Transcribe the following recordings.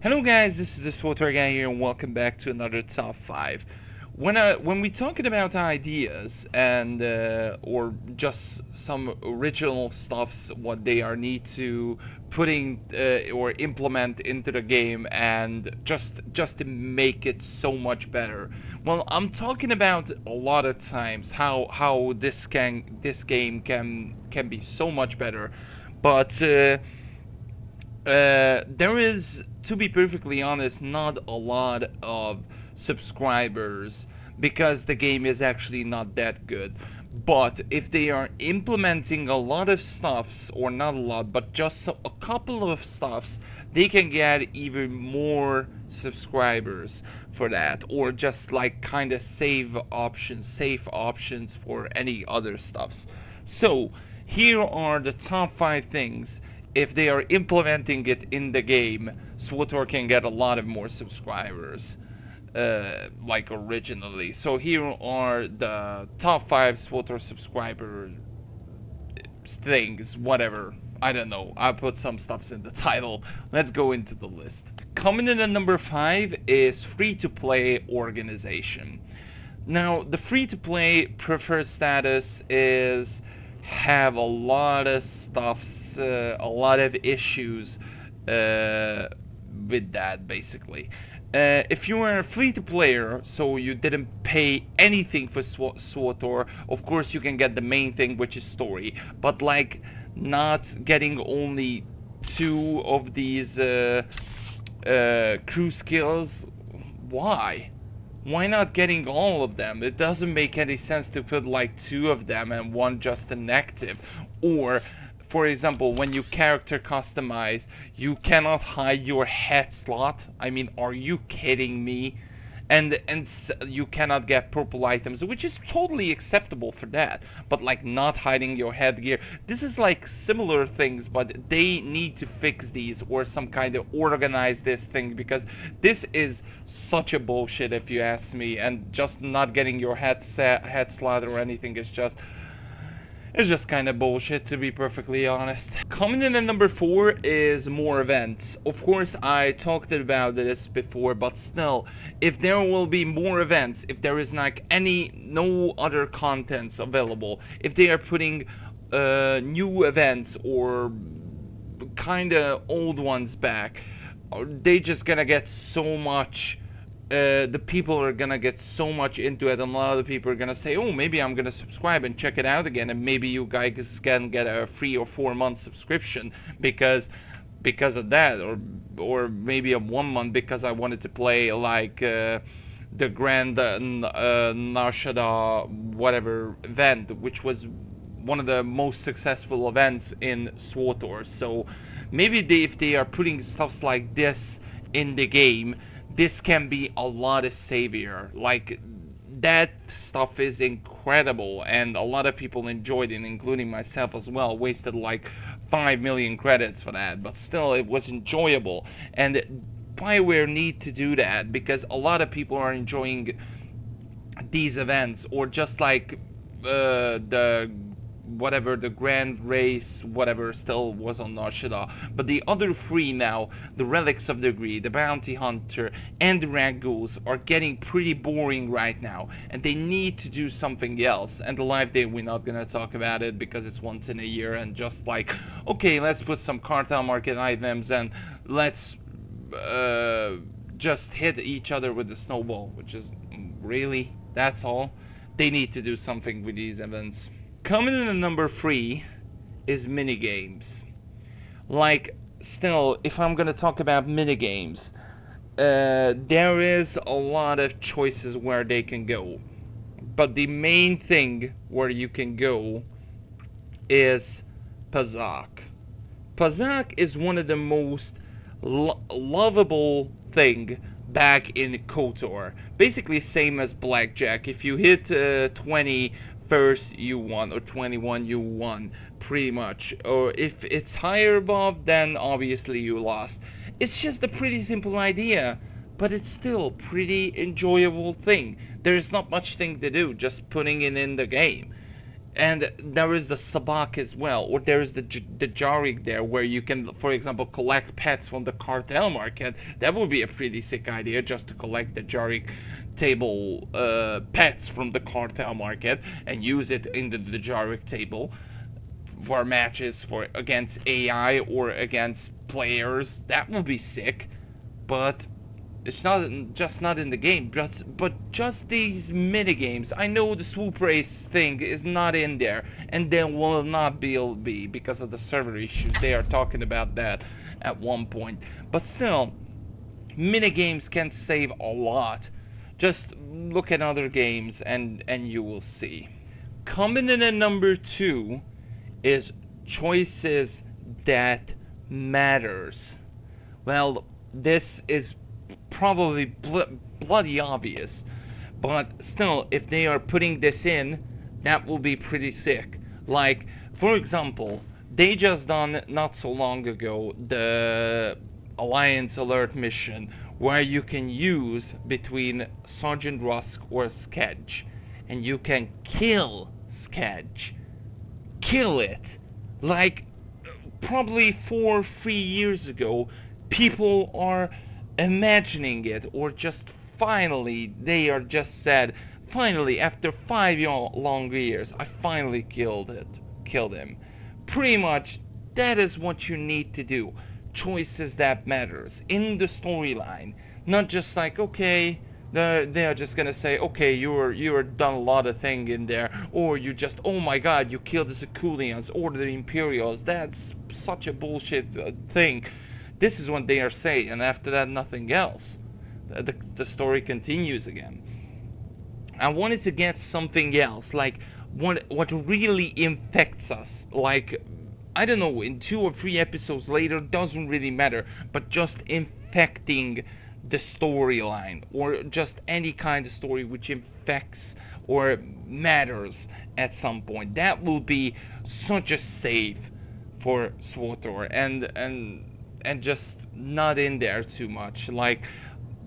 Hello guys, this is the SWTOR guy here and welcome back to another top 5. When we talking about ideas and or just some original stuffs what they are need to putting or implement into the game and just to make it so much better. Well, I'm talking about a lot of times how this game can be so much better, but there is, to be perfectly honest, not a lot of subscribers because the game is actually not that good. But if they are implementing a lot of stuffs, or not a lot, but just a couple of stuffs, they can get even more subscribers for that, or just like kind of safe options for any other stuffs. So here are the top 5 things. If they are implementing it in the game, SWTOR can get a lot of more subscribers, like originally. So here are the top 5 SWTOR subscriber things, whatever. I don't know. I'll put some stuffs in the title. Let's go into the list. Coming in at number 5 is Free-to-Play Organization. Now, the free-to-play preferred status is have a lot of stuffs, a lot of issues with that, basically. If you are a free-to-player, so you didn't pay anything for SWTOR, of course you can get the main thing, which is story. But like, not getting only 2 of these crew skills, why? Why not getting all of them? It doesn't make any sense to put like 2 of them and 1 just inactive. Or, for example, when you character customize, you cannot hide your head slot. I mean, are you kidding me? And you cannot get purple items, which is totally acceptable for that. But like not hiding your headgear, this is like similar things, but they need to fix these or some kind of organize this thing, because this is such a bullshit if you ask me. And just not getting your head slot or anything is just, it's just kind of bullshit, to be perfectly honest. Coming in at number 4 is more events. Of course, I talked about this before, but still, if there will be more events, if there is like no other contents available, if they are putting new events or kind of old ones back, they just gonna get so much. The people are gonna get so much into it, and a lot of people are gonna say, oh, maybe I'm gonna subscribe and check it out again, and maybe you guys can get a 3 or 4 month subscription because of that, or maybe a 1 month because I wanted to play like the Grand Nashada whatever event, which was one of the most successful events in SWTOR. So maybe if they are putting stuff like this in the game, this can be a lot of savior. Like, that stuff is incredible, and a lot of people enjoyed it, including myself as well. Wasted like 5 million credits for that, but still it was enjoyable. And BioWare need to do that, because a lot of people are enjoying these events, or just like the grand race, whatever, still was on Nashida. But the other 3 now, the Relics of the Greed, the Bounty Hunter, and the Ragoons, are getting pretty boring right now, and they need to do something else. And the Live Day, we're not gonna talk about it because it's once in a year, and just like, okay, let's put some cartel market items and let's just hit each other with the snowball, which is really, that's all. They need to do something with these events. Coming in at number 3 is Minigames. Like, still, if I'm gonna talk about Minigames, there is a lot of choices where they can go. But the main thing where you can go is Pazak. Pazak is one of the most lovable thing back in KOTOR. Basically same as Blackjack. If you hit 20 first, you won, or 21 you won, pretty much. Or if it's higher above, then obviously you lost. It's just a pretty simple idea, but it's still pretty enjoyable thing. There's not much thing to do, just putting it in the game. And there is the sabak as well, or there is the jarik there, where you can, for example, collect pets from the cartel market. That would be a pretty sick idea, just to collect the jarik table pets from the cartel market and use it in the jarik table for matches for against AI or against players. That would be sick, but it's not in the game, but just these minigames. I know the swoop race thing is not in there, and there will not be because of the server issues. They are talking about that at one point. But still, minigames can save a lot. Just look at other games and you will see. Coming in at number 2 is choices that matters. Well, this is probably bloody obvious, but still, if they are putting this in, that will be pretty sick. Like, for example, they just done not so long ago the Alliance Alert mission, where you can use between Sergeant Rusk or Sketch, and you can kill Sketch. Kill it. Like, probably 4 or 3 years ago, people are imagining it, or just finally they are just said, finally, after 5 long years, I finally killed him. Pretty much that is what you need to do. Choices that matters in the storyline, not just like, okay, they are just gonna say, okay, you're done a lot of thing in there, or you just, oh my god, you killed the Seculians or the Imperials. That's such a bullshit thing. This is what they are saying, and after that, nothing else. The story continues again. I wanted to get something else, like what really infects us. Like, I don't know, in 2 or 3 episodes later, doesn't really matter, but just infecting the storyline, or just any kind of story which infects or matters at some point. That will be such a save for SWTOR, and just not in there too much. Like,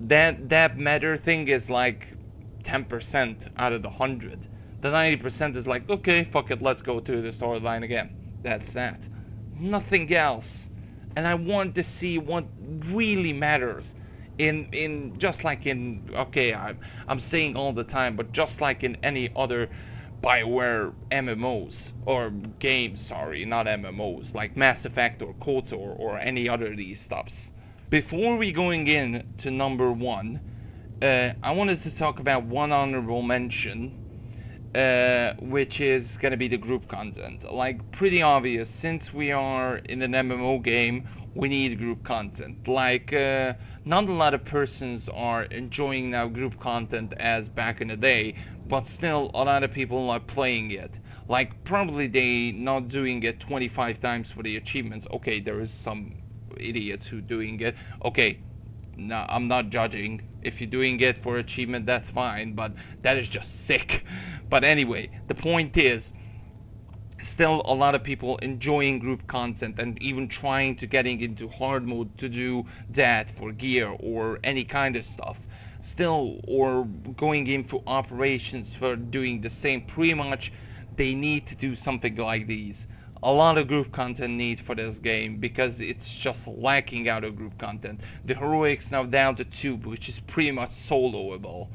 that matter thing is like 10% out of the 100. The 90% is like, okay, fuck it, let's go to the storyline again. That's that. Nothing else. And I want to see what really matters in just like in, okay, I'm saying all the time, but just like in any other BioWare MMOs, or games, sorry, not MMOs, like Mass Effect or KOTOR or any other of these stuffs. Before we going in to number 1, I wanted to talk about one honorable mention, which is gonna be the group content. Like, pretty obvious, since we are in an MMO game, we need group content. Like, not a lot of persons are enjoying now group content as back in the day, but still a lot of people are playing it. Like, probably they not doing it 25 times for the achievements. Okay, there is some idiots who doing it. Okay, no, I'm not judging. If you're doing it for achievement, that's fine, but that is just sick. But anyway, the point is, still a lot of people enjoying group content and even trying to getting into hard mode to do that for gear or any kind of stuff. Still, or going in for operations for doing the same. Pretty much, they need to do something like these. A lot of group content need for this game, because it's just lacking out of group content. The heroics now down to 2, which is pretty much soloable,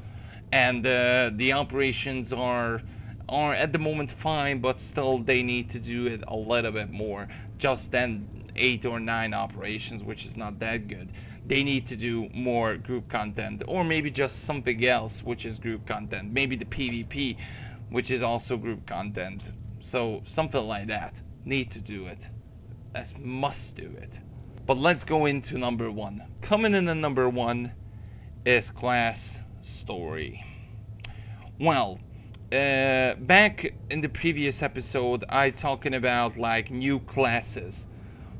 and the operations are at the moment fine, but still they need to do it a little bit more. Just then 8 or 9 operations, which is not that good. They need to do more group content, or maybe just something else which is group content. Maybe the PvP, which is also group content. So something like that. Need to do it. As must do it. But let's go into number 1. Coming in at number 1 is class story. Well, back in the previous episode, I talking about like new classes,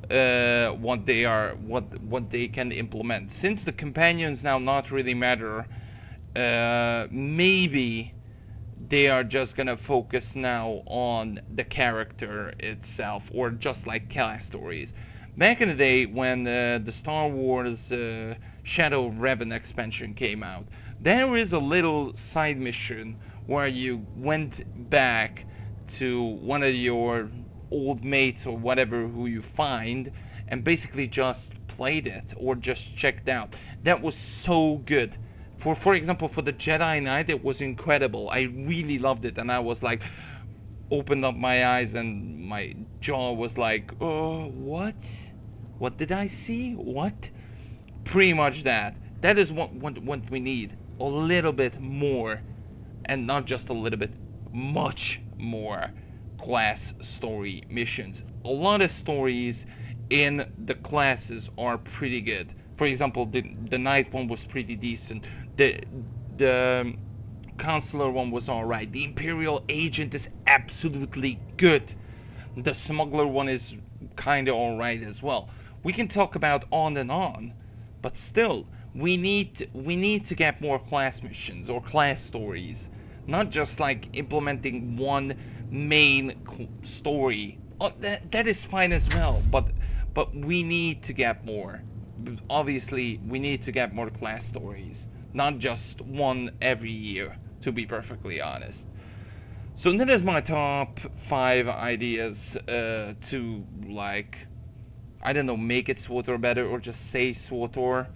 what they are, what they can implement. Since the companions now not really matter, maybe they are just gonna focus now on the character itself, or just like class stories. Back in the day when the Star Wars Shadow of Revan expansion came out, there is a little side mission where you went back to one of your old mates or whatever who you find and basically just played it or just checked out. That was so good. For example, for the Jedi Knight, it was incredible. I really loved it, and I was like, opened up my eyes and my jaw was like, oh, what? What did I see? What? Pretty much that. That is what we need. A little bit more, and not just a little bit, much more class story missions. A lot of stories in the classes are pretty good. For example, the Knight one was pretty decent. The Counselor one was alright. The Imperial Agent is absolutely good. The Smuggler one is kinda alright as well. We can talk about on and on, but still, we need to get more class missions or class stories, not just like implementing one main story. Oh, that is fine as well, but we need to get more. Obviously, we need to get more class stories, not just one every year, to be perfectly honest. So that is my top 5 ideas to, like, I don't know, make it SWTOR better, or just say SWTOR,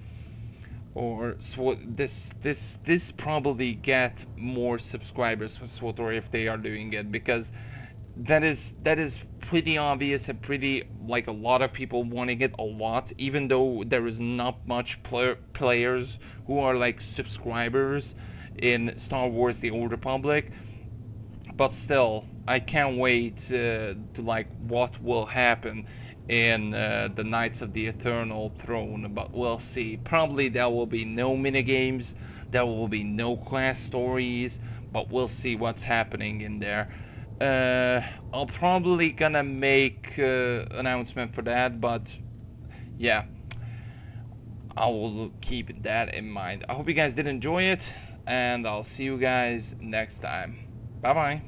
or this probably get more subscribers for SWTOR if they are doing it, because that is pretty obvious and pretty, like, a lot of people wanting it a lot, even though there is not much players who are like subscribers in Star Wars The Old Republic. But still, I can't wait to like what will happen in the Knights of the Eternal Throne, but we'll see. Probably there will be no minigames, there will be no class stories, but we'll see what's happening in there. I'll probably gonna make announcement for that, but yeah, I will keep that in mind. I hope you guys did enjoy it, and I'll see you guys next time. Bye bye.